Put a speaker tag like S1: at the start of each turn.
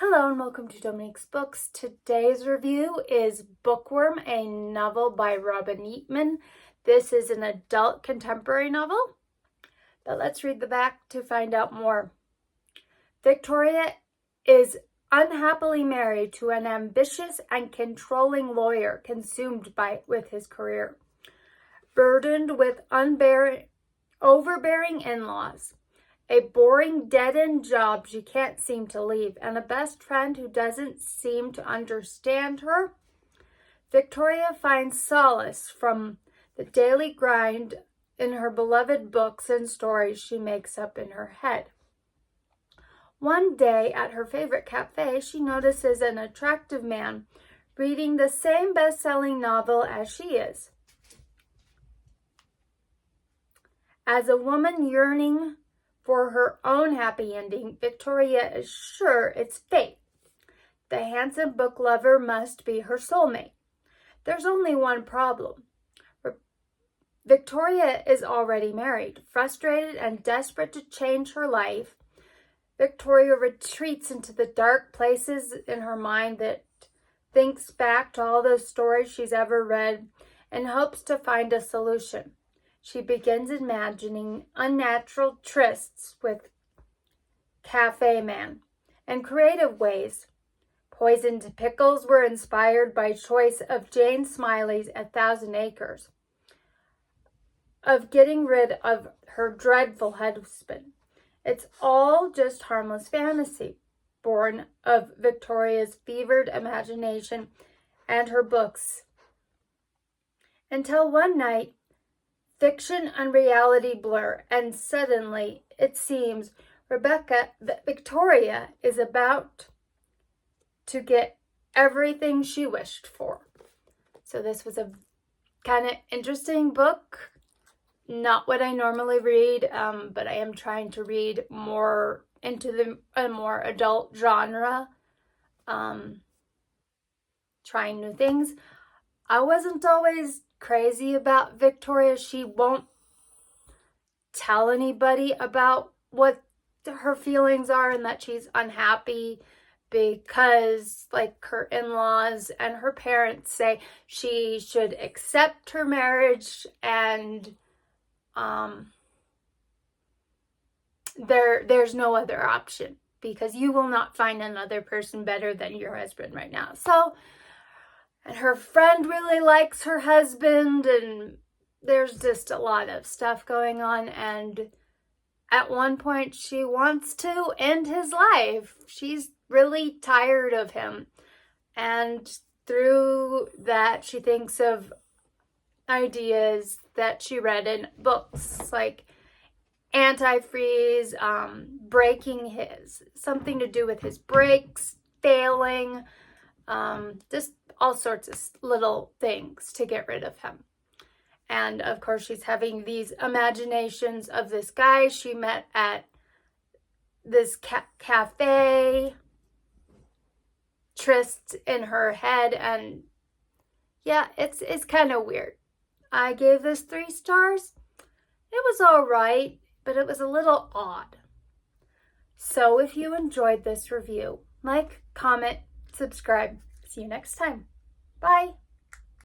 S1: Hello and welcome to Dominique's Books. Today's review is Bookworm, a novel by Robin Yeatman. This is an adult contemporary novel, but let's read the back to find out more. Victoria is unhappily married to an ambitious and controlling lawyer consumed with his career, burdened with overbearing in-laws, a boring dead-end job she can't seem to leave, and a best friend who doesn't seem to understand her. Victoria finds solace from the daily grind in her beloved books and stories she makes up in her head. One day at her favorite cafe, she notices an attractive man reading the same best-selling novel as she is. As a woman yearning for her own happy ending, Victoria is sure it's fate. The handsome book lover must be her soulmate. There's only one problem. Victoria is already married. Frustrated and desperate to change her life, Victoria retreats into the dark places in her mind that thinks back to all the stories she's ever read and hopes to find a solution. She begins imagining unnatural trysts with cafe man in creative ways. Poisoned pickles were inspired by choice of Jane Smiley's 1,000 Acres, of getting rid of her dreadful husband. It's all just harmless fantasy, born of Victoria's fevered imagination and her books. Until one night, fiction and reality blur, and suddenly it seems Victoria is about to get everything she wished for. So this was a kind of interesting book. Not what I normally read, but I am trying to read more into a more adult genre, trying new things. I wasn't always crazy about Victoria. She won't tell anybody about what her feelings are and that she's unhappy because, like, her in-laws and her parents say she should accept her marriage and there's no other option because you will not find another person better than your husband right now. So, and her friend really likes her husband, and there's just a lot of stuff going on. And at one point, she wants to end his life. She's really tired of him. And through that, she thinks of ideas that she read in books like antifreeze, something to do with his brakes failing, just all sorts of little things to get rid of him. And of course, she's having these imaginations of this guy she met at this cafe, tryst in her head, and yeah, it's kind of weird. I gave this 3 stars. It was all right, but it was a little odd. So if you enjoyed this review, like, comment, subscribe. See you next time. Bye.